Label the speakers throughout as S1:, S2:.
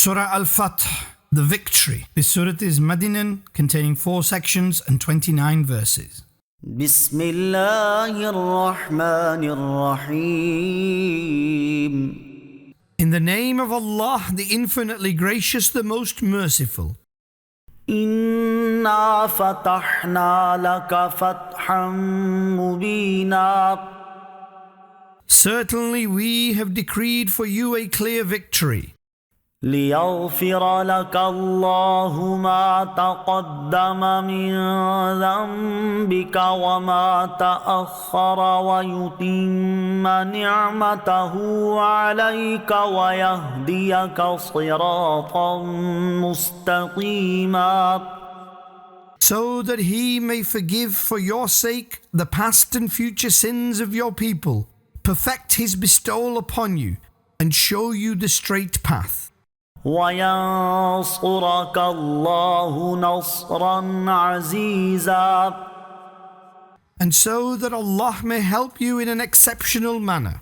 S1: Surah Al-Fath, the victory. This surah is Madinan, containing 4 sections and 29 verses.
S2: بسم الله الرحمن الرحيم.
S1: In the name of Allah, the infinitely gracious, the most merciful.
S2: إنا فتحنا لك فتحا مبينا.
S1: Certainly we have decreed for you a clear victory.
S2: ليغفر لك الله ما تقدم من ذنبك وما تأخر ويتم نعمته عليك ويهديك صراطا مستقيما.
S1: So that he may forgive for your sake the past and future sins of your people, perfect his bestowal upon you, and show you the straight path.
S2: وينصرك الله نصرا عزيزا.
S1: And so that Allah may help you in an exceptional manner.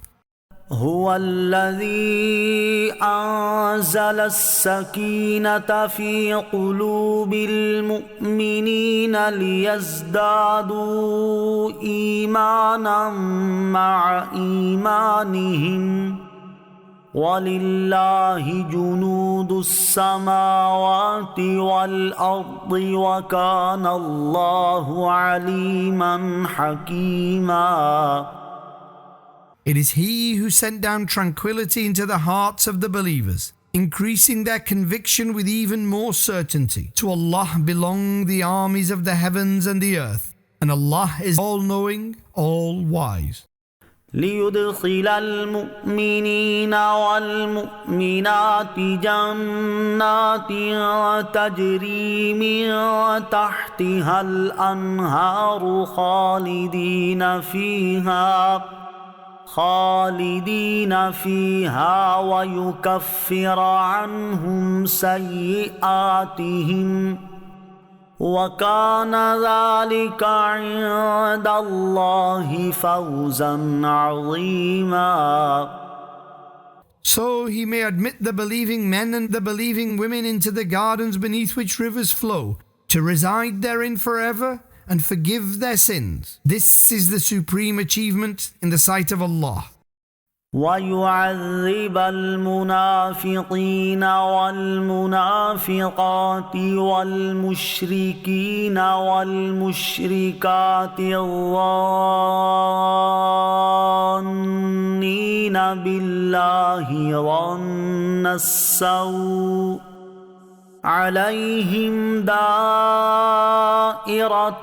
S2: هو الذي أنزل السكينة في قلوب المؤمنين ليزدادوا إيمانا مع إيمانهم ولله جنود السماوات والأرض وكان الله عليما حكيما.
S1: It is He who sent down tranquility into the hearts of the believers, increasing their conviction with even more certainty. To Allah belong the armies of the heavens and the earth, and Allah is all-knowing, all-wise.
S2: ليدخل المؤمنين والمؤمنات جنات تجري من تحتها الأنهار خالدين فيها ويكفر عنهم سيئاتهم وكان ذلك عند الله فوزا عظيما.
S1: So he may admit the believing men and the believing women into the gardens beneath which rivers flow, to reside therein forever and forgive their sins. This is the supreme achievement in the sight of Allah.
S2: ويعذب المنافقين والمنافقات والمشركين والمشركات الظانين بالله ظن السوء عليهم دائرة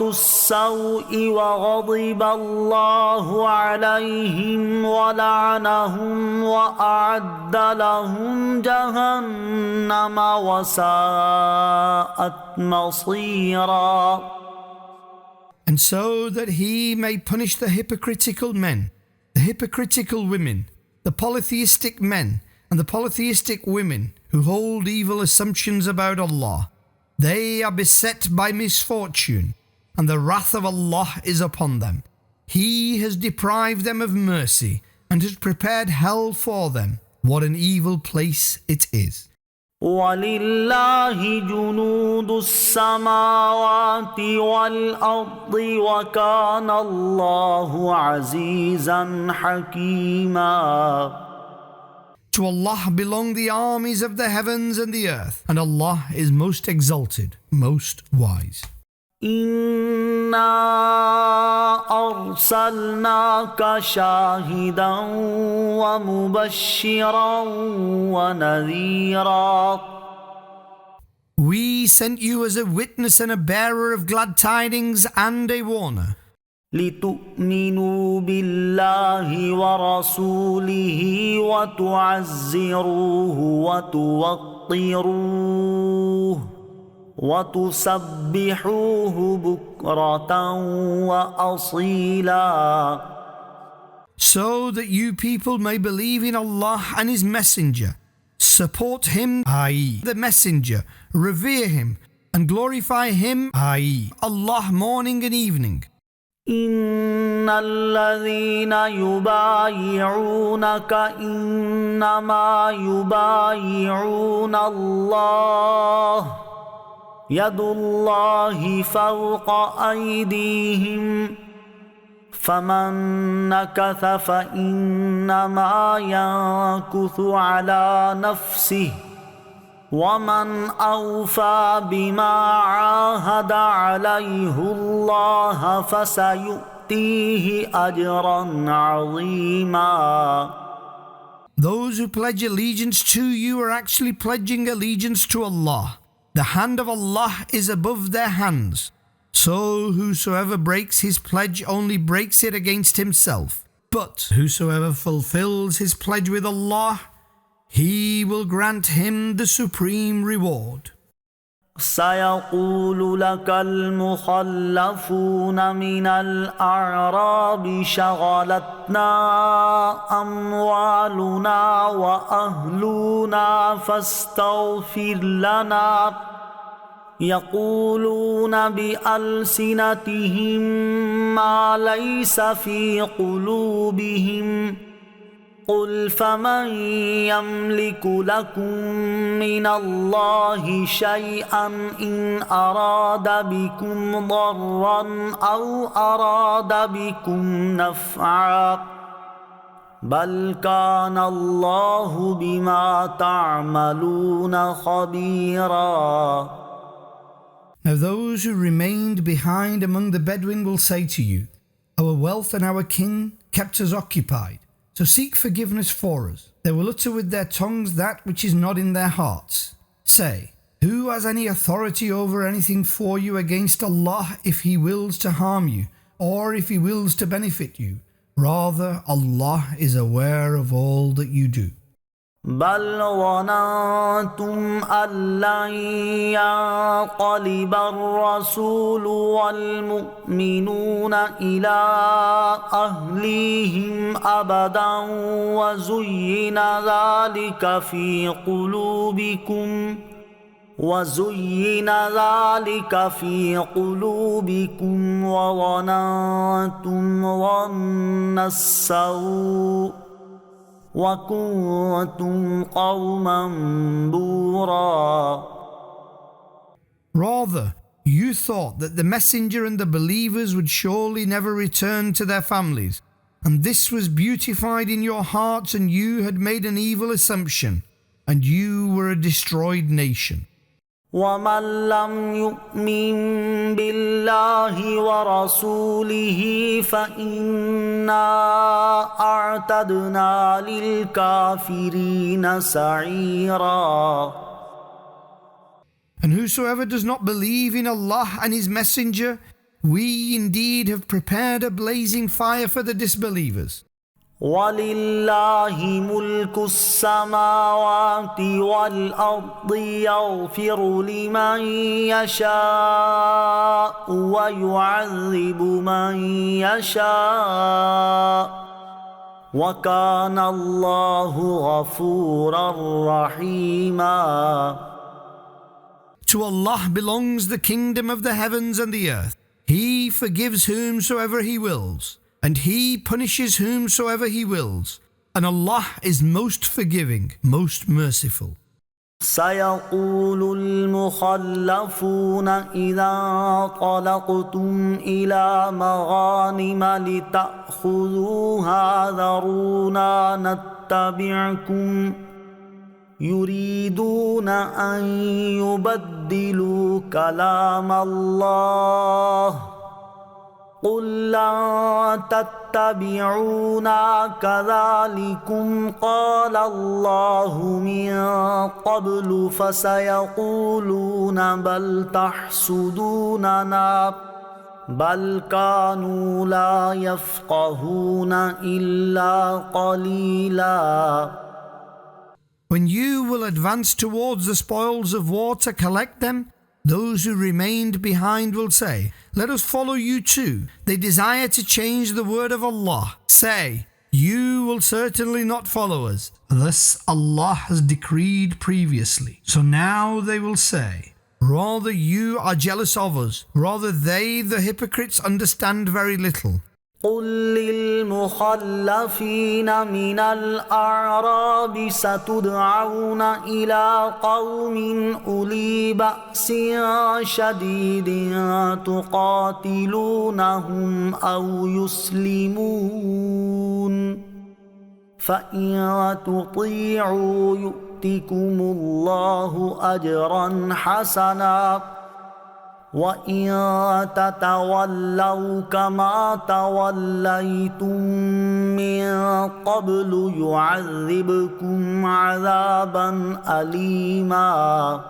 S2: السوء وغضب الله عليهم ولعنهم وأعد لهم جهنم وساءت مصيرا.
S1: And so that he may punish the hypocritical men, the hypocritical women, the polytheistic men, and the polytheistic women who hold evil assumptions about Allah. They are beset by misfortune, and the wrath of Allah is upon them. He has deprived them of mercy and has prepared hell for them. What an evil place it is.
S2: ولله جنود السماوات والأرض وكان الله عزيزا حكيما.
S1: To Allah belong the armies of the heavens and the earth, and Allah is most exalted, most wise.
S2: إنا أرسلناك شاهدا ومبشرا ونذيرا.
S1: We sent you as a witness and a bearer of glad tidings and a warner.
S2: لتؤمنوا بالله ورسوله وتعزروه وتوقروه وتسبحوه بكرة وأصيلا.
S1: So that you people may believe in Allah and His Messenger, support Him, i.e. the Messenger, revere Him, and glorify Him, i.e. Allah, morning and evening.
S2: إن الذين يبايعونك إنما يبايعون الله يد الله فوق أيديهم فمن نكث فإنما ينكث على نفسه ومن أوفى بما عاهد عليه الله فسيؤتيه أجرا عظيما.
S1: Those who pledge allegiance to you are actually pledging allegiance to Allah. The hand of Allah is above their hands. So whosoever breaks his pledge only breaks it against himself. But whosoever fulfills his pledge with Allah, He will grant him the supreme reward.
S2: سيقول لك المخلفون من الأعراب شغلتنا أموالنا وأهلنا فاستغفر لنا يقولون بألسنتهم ما ليس في قلوبهم قل فمن يملك لكم من الله شيئا إن أراد بكم ضرا أو أراد بكم نفعا بل كان الله بما تعملون خبيرا.
S1: Now those who remained behind among the Bedouin will say to you, our wealth and our kin kept us occupied. So seek forgiveness for us. They will utter with their tongues that which is not in their hearts. Say, who has any authority over anything for you against Allah if He wills to harm you, or if He wills to benefit you? Rather, Allah is aware of all that you do.
S2: بل ظننتم أن لن ينقلب الرسول والمؤمنون إلى أهليهم أبدا وزين ذلك في قلوبكم وظننتم ظن السوء وَكُنْتُمْ قَوْمًا بُورًا.
S1: Rather, you thought that the messenger and the believers would surely never return to their families, and this was beautified in your hearts, and you had made an evil assumption, and you were a destroyed nation.
S2: وَمَنْ لَمْ يُؤْمِنْ بِاللَّهِ وَرَسُولِهِ فَإِنَّا أَعْتَدْنَا لِلْكَافِرِينَ سَعِيرًا.
S1: And whosoever does not believe in Allah and His Messenger, we indeed have prepared a blazing fire for the disbelievers.
S2: وَلِلَّهِ مُلْكُ السَّمَاوَاتِ وَالْأَرْضِ يَغْفِرُ لِمَن يَشَاءُ وَيُعَذِّبُ مَن يَشَاءُ وَكَانَ اللَّهُ غَفُورًا رَحِيمًا.
S1: To Allah belongs the kingdom of the heavens and the earth. He forgives whomsoever He wills, and He punishes whomsoever He wills. And Allah is most forgiving, most merciful.
S2: سيقول المخلفون إذا انطلقتم إلى مغانم لتأخذوها ذرونا نتبعكم يريدون أن يبدلوا كلام الله قل لن تتبعونا كذلكم قال الله من قبل فسيقولون بل تحسدوننا بل كانوا لا يفقهون إلا قليلا.
S1: When you will advance towards the spoils of war to collect them, those who remained behind will say, let us follow you too. They desire to change the word of Allah. Say, you will certainly not follow us. Thus Allah has decreed previously. So now they will say, Rather you are jealous of us. Rather they, the hypocrites, understand very little.
S2: قل للمخلفين من الأعراب ستدعون إلى قوم أولي بأس شديد تقاتلونهم أو يسلمون فإن تطيعوا يؤتكم الله أجرا حسنا وإن تتولوا كما توليتم من قبل يعذبكم عذابا أليما.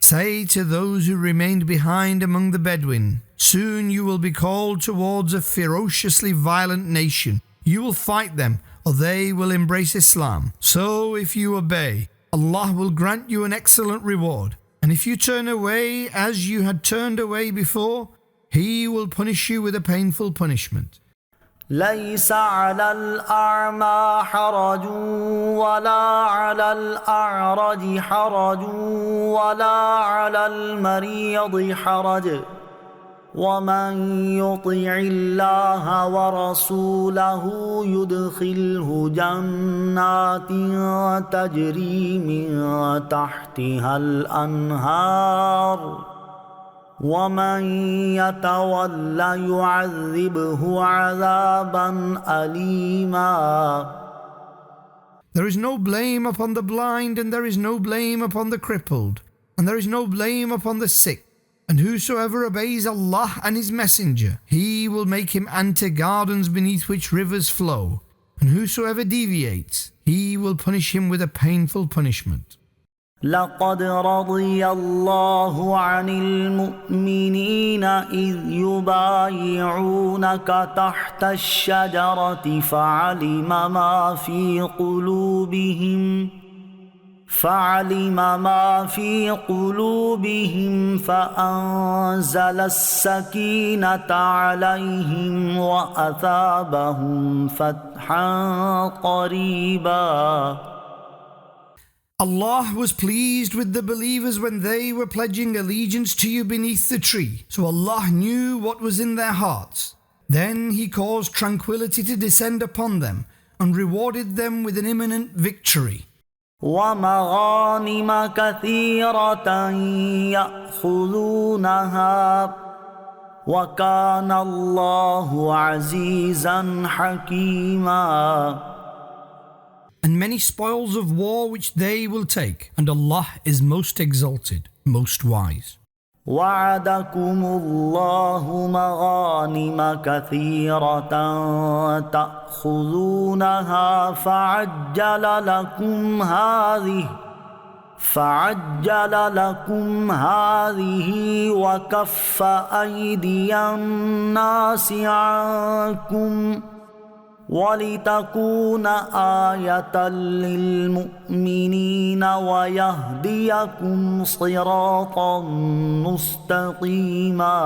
S1: Say to those who remained behind among the Bedouin, soon you will be called towards a ferociously violent nation. You will fight them, or they will embrace Islam. So if you obey, Allah will grant you an excellent reward. And if you turn away as you had turned away before, He will punish you with a painful punishment.
S2: ليس على الأعمى حرج ولا على الأعرج حرج ولا على المريض حرج ومن يطع الله ورسوله يدخله جنات تجري من تحتها الأنهار ومن يتولى يعذبه عذابا أليما.
S1: There is no blame upon the blind, and there is no blame upon the crippled, and there is no blame upon the sick. And whosoever obeys Allah and His Messenger, He will make him enter gardens beneath which rivers flow. And whosoever deviates, He will punish him with a painful punishment.
S2: لقد رضي الله عن المؤمنين إذ يبايعونك تحت الشجرة فعلم ما في قلوبهم فأنزل السكينة عليهم وأثابهم فتحا قريبا.
S1: Allah was pleased with the believers when they were pledging allegiance to you beneath the tree. So Allah knew what was in their hearts. Then He caused tranquility to descend upon them and rewarded them with an imminent victory.
S2: ومغانم كثيرة يأخذونها وكان الله عزيزا حكيما.
S1: And many spoils of war which they will take, and Allah is most exalted, most wise.
S2: وعدكم الله مغانم كثيرة تأخذونها فعجل لكم هذه وكف أيدي الناس عنكم ولتكون آية للمؤمنين ويهديكم صراطا مستقيما.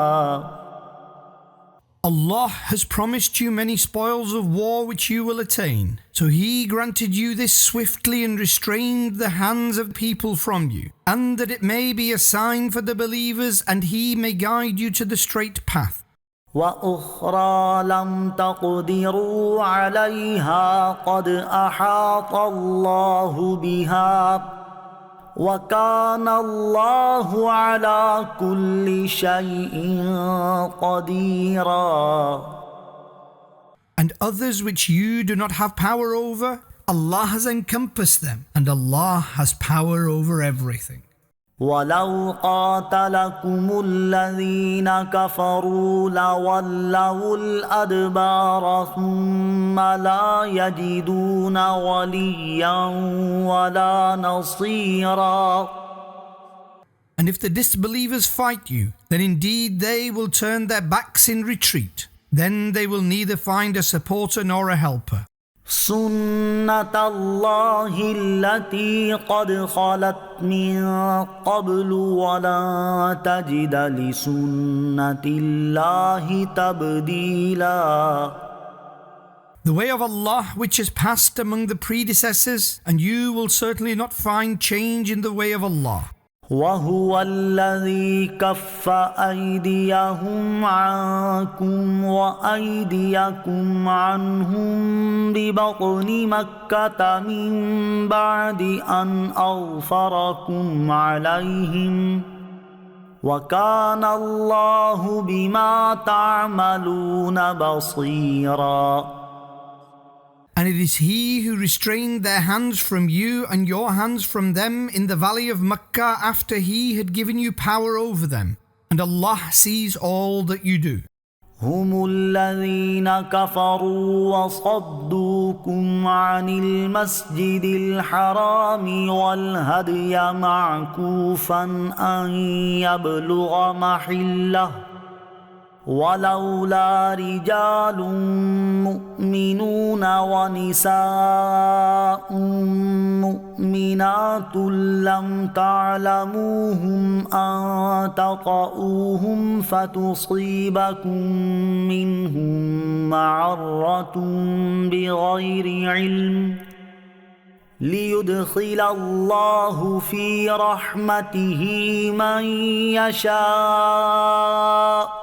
S1: Allah has promised you many spoils of war which you will attain. So He granted you this swiftly and restrained the hands of people from you, and that it may be a sign for the believers and He may guide you to the straight path.
S2: وأخرى لم تقدروا عليها قد أحاط الله بها وكان الله على كل شيء قديرا.
S1: And others which you do not have power over, Allah has encompassed them, and Allah has power over everything.
S2: ولو قاتلكم الذين كفروا لولوا الأدبار ثم لا يجدون وليا ولا نصيرا.
S1: And if the disbelievers fight you, then indeed they will turn their backs in retreat. Then they will neither find a supporter nor a helper.
S2: سنة الله التي قد خلت من قبل ولا تجد لسنة الله تبديلا.
S1: The way of Allah which has passed among the predecessors, and you will certainly not find change in the way of Allah.
S2: وهو الذي كف أيديهم عنكم وأيديكم عنهم ببطن مكة من بعد أن أظفركم عليهم وكان الله بما تعملون بصيرا.
S1: And it is He who restrained their hands from you and your hands from them in the valley of Makkah after He had given you power over them. And Allah sees all that you do.
S2: هم الذين كفروا وصدوكم عن المسجد الحرام والهدي معكوفا أن يبلغ محله ولولا رجال مؤمنون ونساء مؤمنات لم تعلموهم أن تطؤوهم فتصيبكم منهم معرة بغير علم ليدخل الله في رحمته من يشاء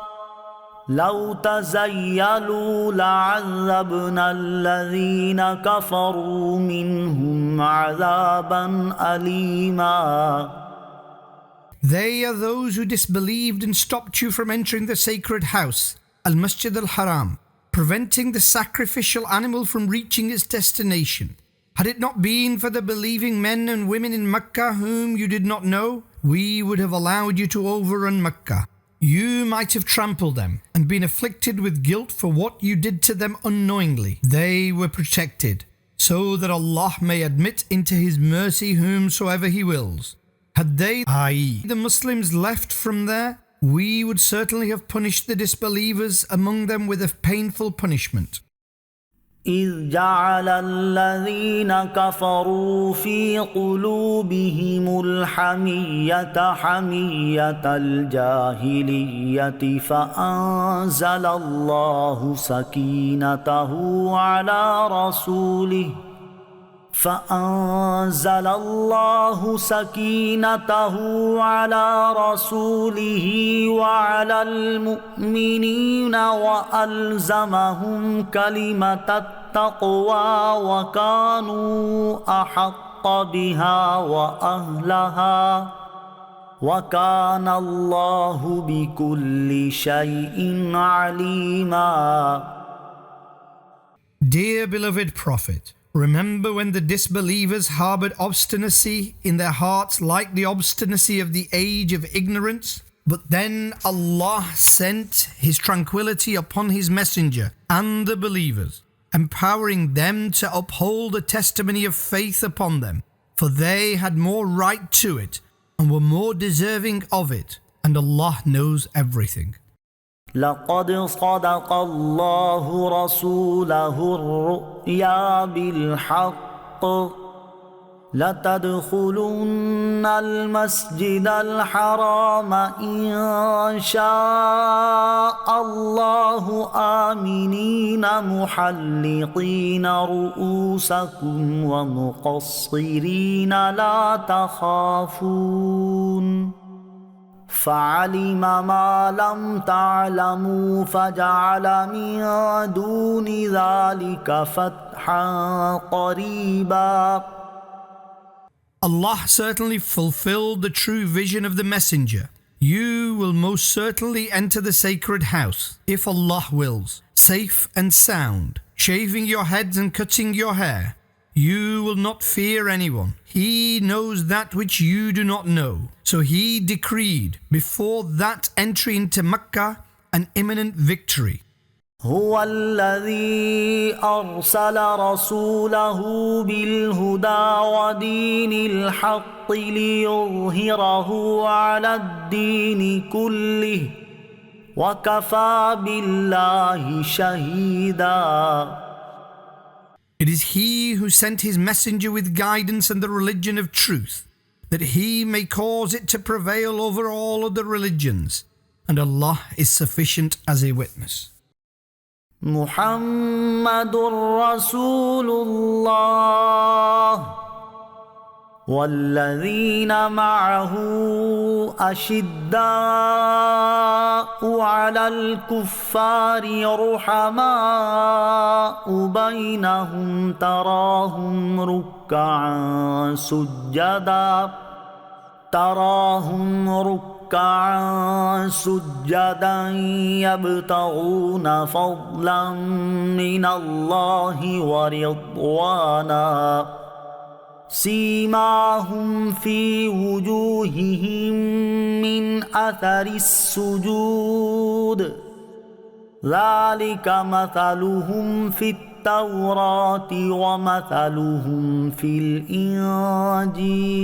S2: لو تزيلوا لعذبنا الذين كفروا منهم عذابا أليما.
S1: They are those who disbelieved and stopped you from entering the sacred house, Al-Masjid al-Haram, preventing the sacrificial animal from reaching its destination. Had it not been for the believing men and women in Mecca whom you did not know, we would have allowed you to overrun Mecca. You might have trampled them and been afflicted with guilt for what you did to them unknowingly. They were protected, so that Allah may admit into His mercy whomsoever He wills. Had they, i.e., the Muslims, left from there, we would certainly have punished the disbelievers among them with a painful punishment.
S2: إذ جعل الذين كفروا في قلوبهم الحمية حمية الجاهلية فأنزل الله سكينته على رسوله وعلى المؤمنين وألزمهم كلمة التقوى وكانوا أحق بها وأهلها وكان الله بكل شيء عليما.
S1: Dear beloved Prophet, remember when the disbelievers harbored obstinacy in their hearts like the obstinacy of the age of ignorance? But then Allah sent His tranquility upon His messenger and the believers, empowering them to uphold the testimony of faith upon them, for they had more right to it and were more deserving of it, and Allah knows everything.
S2: لقد صدق الله رسوله الرؤيا بالحق لتدخلن المسجد الحرام إن شاء الله آمنين محلقين رؤوسكم ومقصرين لا تخافون فعلم ما لم تعلموا فجعل من دون ذلك فتحا قريبا.
S1: Allah certainly fulfilled the true vision of the messenger. You will most certainly enter the sacred house, if Allah wills, safe and sound, shaving your heads and cutting your hair. You will not fear anyone. He knows that which you do not know. So He decreed before that entry into Mecca an imminent victory.
S2: هو الذي أرسل رسوله بالهدى ودين الحق ليظهره على الدين كله وكفى بالله شهيدا.
S1: It is He who sent His messenger with guidance and the religion of truth, that He may cause it to prevail over all other religions, and Allah is sufficient as a witness.
S2: محمد رسول الله والذين معه أشداء على الكفار رحماء بينهم تراهم ركعا سجدا يبتغون فضلا من الله ورضوانا سيماهم في وجوههم من أثر السجود ذلك مثلهم في التوراة ومثلهم في الإنجيل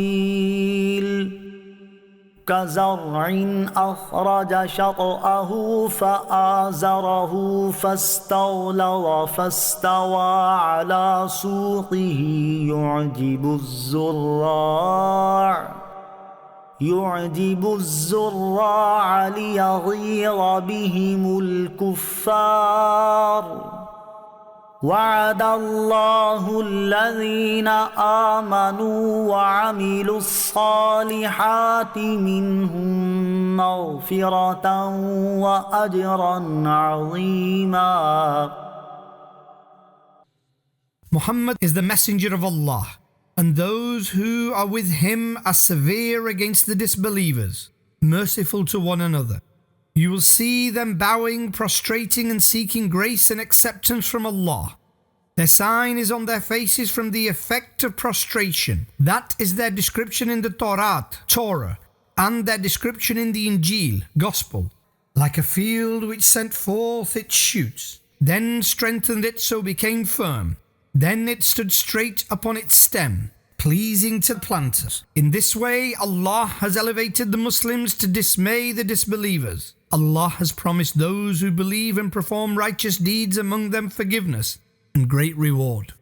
S2: كزرع أخرج شطأه فآزره فاستغلظ فاستوى على سوقه يعجب الزراع ليغيظ بهم الكفار وعد الله الذين آمنوا وعملوا الصالحات منهم مغفرة وأجرا عظيما.
S1: Muhammad is the messenger of Allah, and those who are with him are severe against the disbelievers, merciful to one another. You will see them bowing, prostrating and seeking grace and acceptance from Allah. Their sign is on their faces from the effect of prostration. That is their description in the Torah, and their description in the Injil, Gospel. Like a field which sent forth its shoots, then strengthened it so became firm. Then it stood straight upon its stem, pleasing to the planters. In this way, Allah has elevated the Muslims to dismay the disbelievers. Allah has promised those who believe and perform righteous deeds among them forgiveness and great reward.